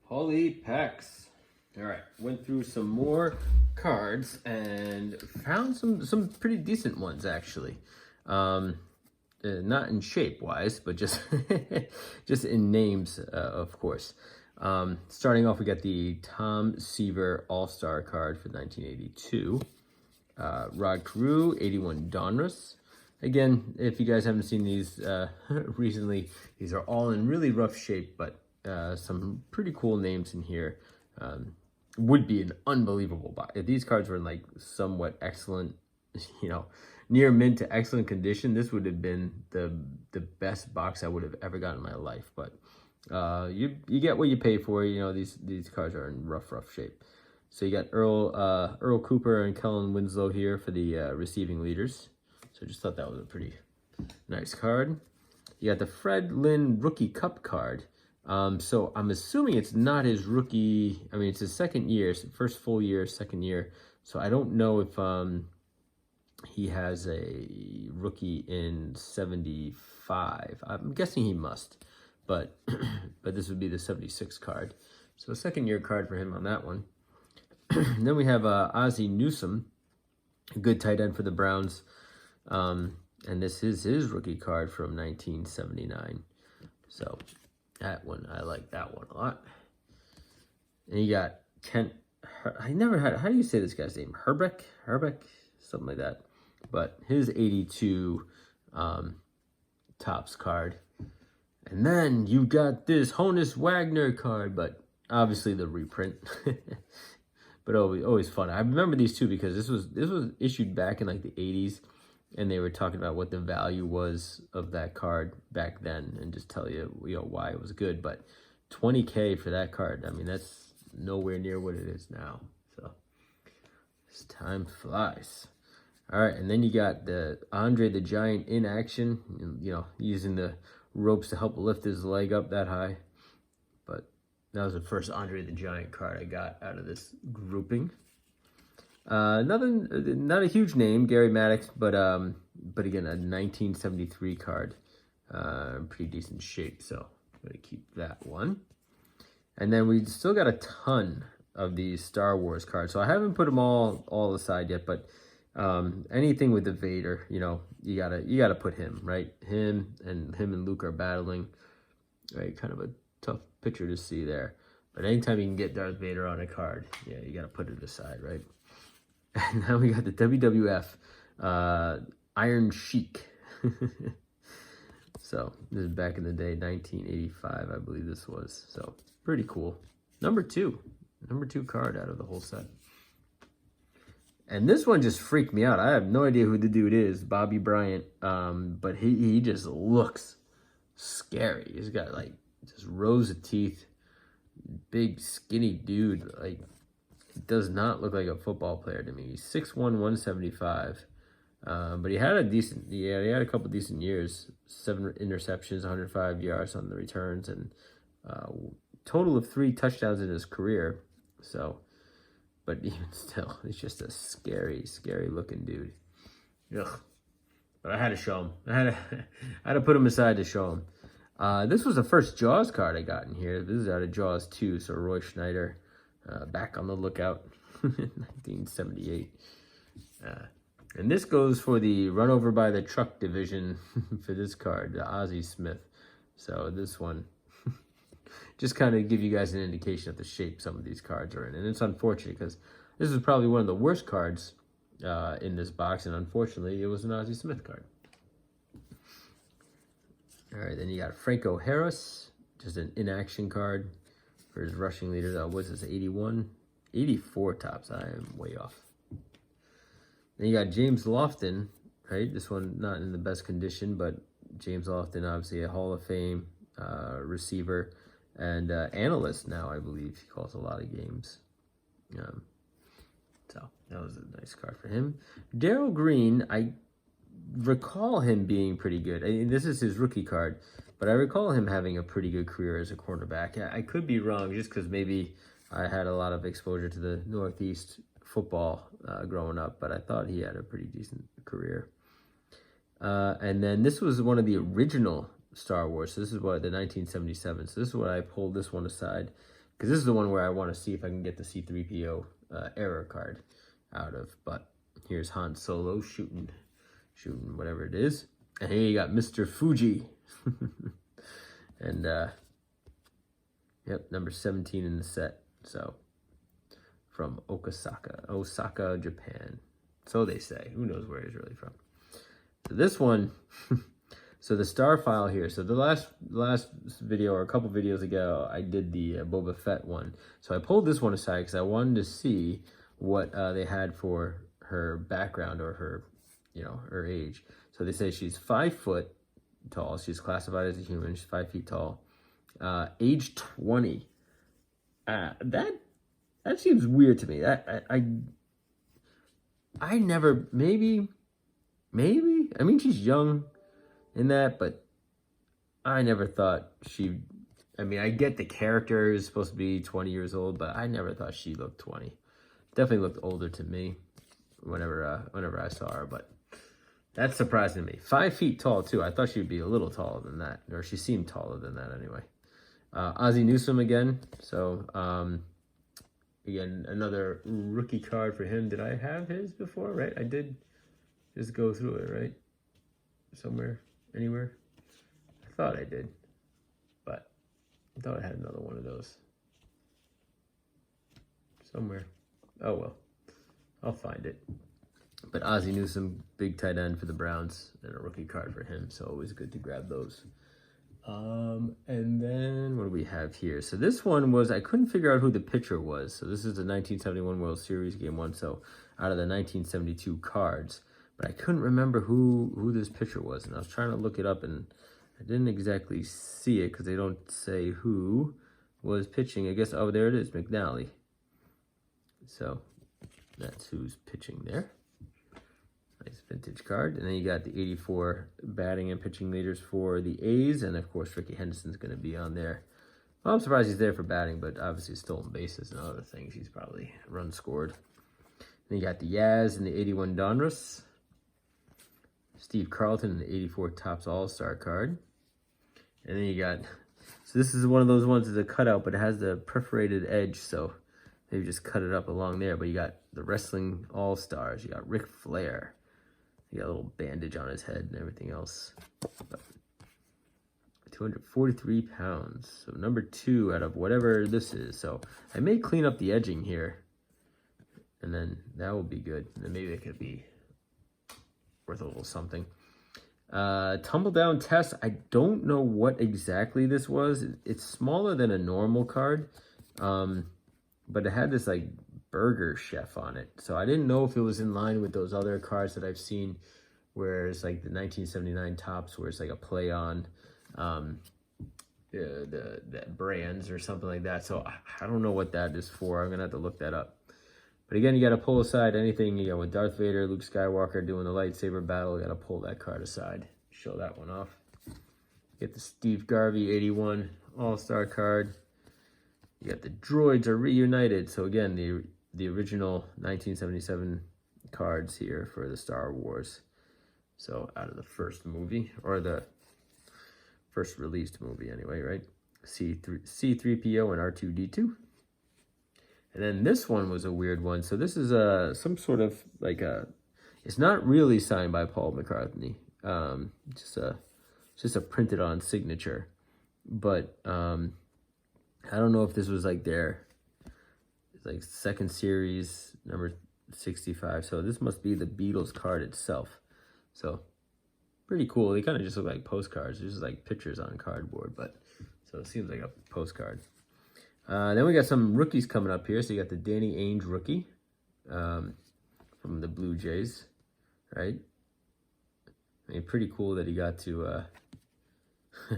Holy Pecs. All right, went through some more cards and found some pretty decent ones actually. Not in shape wise, but just just in names, of course. Starting off, we got the Tom Seaver All-Star card for 1982. Rod Carew, 81 Donruss. Again, if you guys haven't seen these recently, these are all in really rough shape, but some pretty cool names in here. Would be an unbelievable box. If these cards were in like somewhat excellent, near mint to excellent condition, this would have been the best box I would have ever gotten in my life. But you get what you pay for. These cards are in rough shape. So you got Earl Cooper and Kellen Winslow here for the receiving leaders. So just thought that was a pretty nice card. You got the Fred Lynn Rookie Cup card. So I'm assuming it's not his rookie. I mean, it's his second year, first full year, second year. So I don't know if he has a rookie in 75. I'm guessing he must, but but this would be the 76 card. So a second year card for him on that one. Then we have Ozzie Newsome, a good tight end for the Browns. And this is his rookie card from 1979. So that one, I like that one a lot. And you got Kent, I never had, how do you say this guy's name? Herbeck, something like that. But his 82 Topps card. And then you got this Honus Wagner card, but obviously the reprint. But always fun. I remember these two because this was issued back in like the 80s, and they were talking about what the value was of that card back then, and just tell you why it was good. But $20K for that card, I mean, that's nowhere near what it is now. So this time flies. All right, and then you got the Andre the Giant in action, using the ropes to help lift his leg up that high. But that was the first Andre the Giant card I got out of this grouping. Not a huge name, Gary Maddox, but again, a 1973 card, pretty decent shape, so I'm gonna keep that one. And then we still got a ton of these Star Wars cards, so I haven't put them all aside yet, but anything with the Vader, you gotta put him, right? Him and Luke are battling, right? Kind of a tough picture to see there, but anytime you can get Darth Vader on a card, yeah, you gotta put it aside, right? And now we got the WWF Iron Sheik. So this is back in the day, 1985, I believe this was. So pretty cool. Number two card out of the whole set. And this one just freaked me out. I have no idea who the dude is, Bobby Bryant. But he just looks scary. He's got like just rows of teeth, big skinny dude. Like, it does not look like a football player to me. He's 6'1", 175. But he had a couple decent years. 7 interceptions, 105 yards on the returns, and total of 3 touchdowns in his career. So, but even still, he's just a scary looking dude. Ugh. But I had to show him. I had to put him aside to show him. This was the first Jaws card I got in here. This is out of Jaws 2, so Roy Schneider. Back on the lookout, 1978. And this goes for the run over by the truck division for this card, the Ozzie Smith. So this one, just kind of give you guys an indication of the shape some of these cards are in. And it's unfortunate because this is probably one of the worst cards in this box, and unfortunately it was an Ozzie Smith card. All right, then you got Franco Harris, just an inaction card for his rushing leader. What's this, 81? 84 Topps. I am way off. Then you got James Lofton, right? This one not in the best condition, but James Lofton, obviously a Hall of Fame receiver and analyst now, I believe. He calls a lot of games. So that was a nice card for him. Darryl Green, I recall him being pretty good. This is his rookie card, but I recall him having a pretty good career as a cornerback. I could be wrong just because maybe I had a lot of exposure to the Northeast football growing up, but I thought he had a pretty decent career. And then this was one of the original Star Wars. So this is what, the 1977. So this is what I pulled this one aside because this is the one where I want to see if I can get the C-3PO error card out of. But here's Han Solo shooting whatever it is. And here you got Mr. Fuji. And, yep, number 17 in the set. So, from Osaka, Japan. So they say. Who knows where he's really from. So this one, so the star file here. So the last video, or a couple videos ago, I did the Boba Fett one. So I pulled this one aside because I wanted to see what they had for her background, or her, her age. So they say she's 5 foot tall. She's classified as a human. She's 5 feet tall. Age 20. That seems weird to me. I never, maybe. I mean, she's young in that, but I never thought I mean, I get the character is supposed to be 20 years old, but I never thought she looked 20. Definitely looked older to me whenever I saw her, but that's surprising to me. 5 feet tall, too. I thought she'd be a little taller than that, or she seemed taller than that anyway. Ozzie Newsome again. So, again, another rookie card for him. Did I have his before, right? I did just go through it, right? Somewhere, anywhere. I thought I did, but I thought I had another one of those somewhere. Oh, well, I'll find it. But Ozzie Newsome, big tight end for the Browns, and a rookie card for him, so always good to grab those. And then what do we have here? So this one was, I couldn't figure out who the pitcher was. So this is the 1971 World Series Game 1, so out of the 1972 cards. But I couldn't remember who this pitcher was, and I was trying to look it up, and I didn't exactly see it because they don't say who was pitching. I guess, oh, there it is, McNally. So that's who's pitching there. Nice vintage card. And then you got the 84 batting and pitching leaders for the A's. And, of course, Ricky Henderson's going to be on there. Well, I'm surprised he's there for batting, but obviously stolen bases and other things. He's probably run scored. Then you got the Yaz and the 81 Donruss. Steve Carlton and the 84 Topps All-Star card. And then you got, so this is one of those ones that's a cutout, but it has the perforated edge, so maybe just cut it up along there. But you got the Wrestling All-Stars. You got Ric Flair. He got a little bandage on his head and everything else. But 243 pounds. So number 2 out of whatever this is. So I may clean up the edging here. And then that will be good. And then maybe it could be worth a little something. Tumble Down Test. I don't know what exactly this was. It's smaller than a normal card. But it had this like burger chef on it, so I didn't know if it was in line with those other cards that I've seen where it's like the 1979 Topps, where it's like a play on the brands or something like that. So I don't know what that is for. I'm gonna have to look that up. But again, you got to pull aside anything, with Darth Vader, Luke Skywalker doing the lightsaber battle. You got to pull that card aside, show that one off. Get the Steve Garvey 81 All-Star card. You got the droids are reunited. So again, the original 1977 cards here for the Star Wars. So out of the first movie, or the first released movie anyway, right? C-3PO and R2-D2. And then this one was a weird one. So this is some sort of like it's not really signed by Paul McCartney. Just a printed on signature. But I don't know if this was like their like second series, number 65. So this must be the Beatles card itself. So pretty cool. They kind of just look like postcards. There's just like pictures on cardboard, but so it seems like a postcard. Then we got some rookies coming up here. So you got the Danny Ainge rookie from the Blue Jays, right? I mean, pretty cool that he got to, he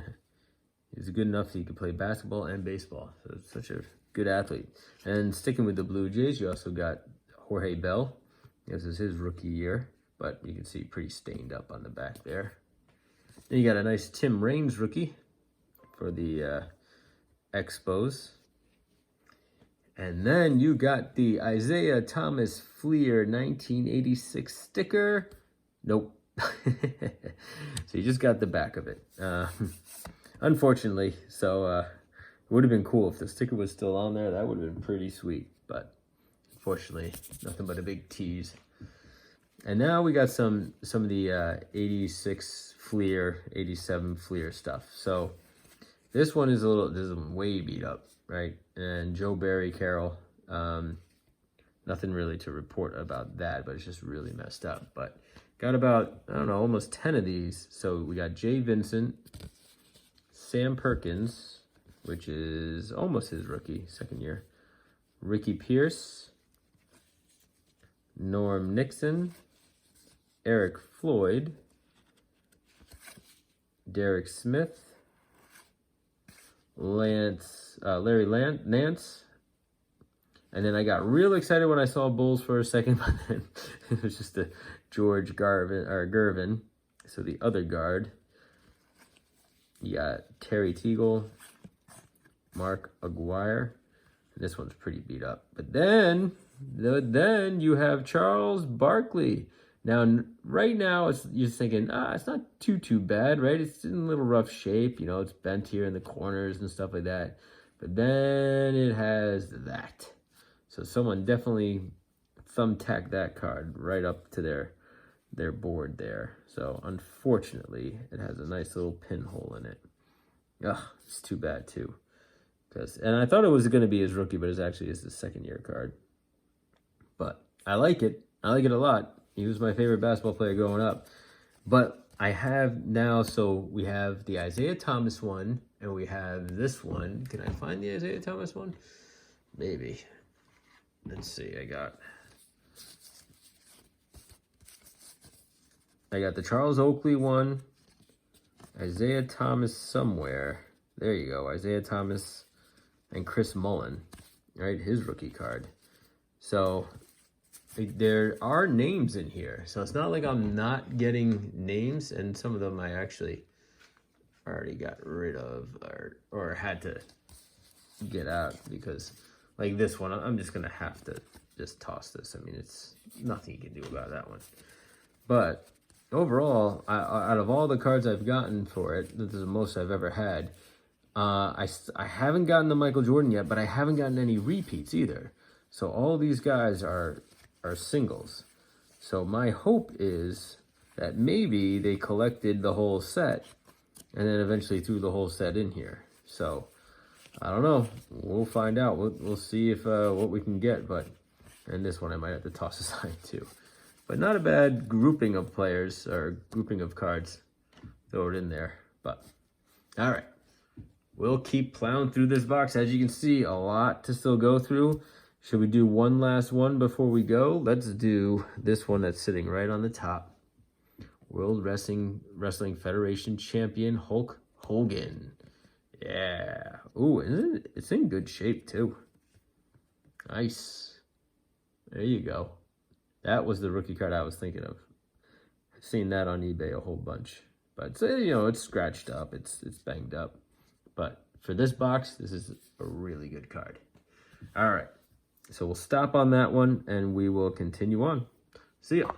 was good enough that he could play basketball and baseball. So it's such a good athlete. And sticking with the Blue Jays, you also got Jorge Bell. This is his rookie year, but you can see pretty stained up on the back there. Then you got a nice Tim Raines rookie for the Expos. And then you got the Isaiah Thomas Fleer 1986 sticker. Nope. So you just got the back of it. Unfortunately, so It would have been cool if the sticker was still on there. That would have been pretty sweet. But unfortunately, nothing but a big tease. And now we got some of the 86 Fleer, 87 Fleer stuff. So this one is this is way beat up, right? And Joe Barry Carroll, nothing really to report about that, but it's just really messed up. But got about, I don't know, almost 10 of these. So we got Jay Vincent, Sam Perkins, which is almost his rookie, second year, Ricky Pierce, Norm Nixon, Eric Floyd, Derek Smith, Larry Nance, and then I got real excited when I saw Bulls for a second, but then it was just a George Gervin. So the other guard, you got Terry Teagle, Mark Aguirre. This one's pretty beat up. But then you have Charles Barkley. Now, right now, you're thinking, it's not too bad, right? It's in a little rough shape. You know, it's bent here in the corners and stuff like that. But then it has that. So someone definitely thumbtacked that card right up to their board there. So unfortunately, it has a nice little pinhole in it. Ugh, it's too bad too. And I thought it was going to be his rookie, but it actually is the second-year card. But I like it. I like it a lot. He was my favorite basketball player growing up. But I have now, so we have the Isaiah Thomas one, and we have this one. Can I find the Isaiah Thomas one? Maybe. Let's see. I got the Charles Oakley one, Isaiah Thomas somewhere. There you go. Isaiah Thomas and Chris Mullin, right? His rookie card. So there are names in here. So it's not like I'm not getting names, and some of them I actually already got rid of or had to get out because, like this one, I'm just going to have to just toss this. I mean, it's nothing you can do about that one. But overall, out of all the cards I've gotten for it, this is the most I've ever had. I haven't gotten the Michael Jordan yet, but I haven't gotten any repeats either. So all these guys are singles. So my hope is that maybe they collected the whole set and then eventually threw the whole set in here. So I don't know. We'll find out. We'll see if what we can get. And this one I might have to toss aside too. But not a bad grouping of players or grouping of cards. Throw it in there. But all right. We'll keep plowing through this box. As you can see, a lot to still go through. Should we do one last one before we go? Let's do this one that's sitting right on the top. World Wrestling Federation Champion Hulk Hogan. Yeah. Ooh, isn't it? It's in good shape too. Nice. There you go. That was the rookie card I was thinking of. I've seen that on eBay a whole bunch. But you know, it's scratched up. It's banged up. But for this box, this is a really good card. All right. So we'll stop on that one, and we will continue on. See ya.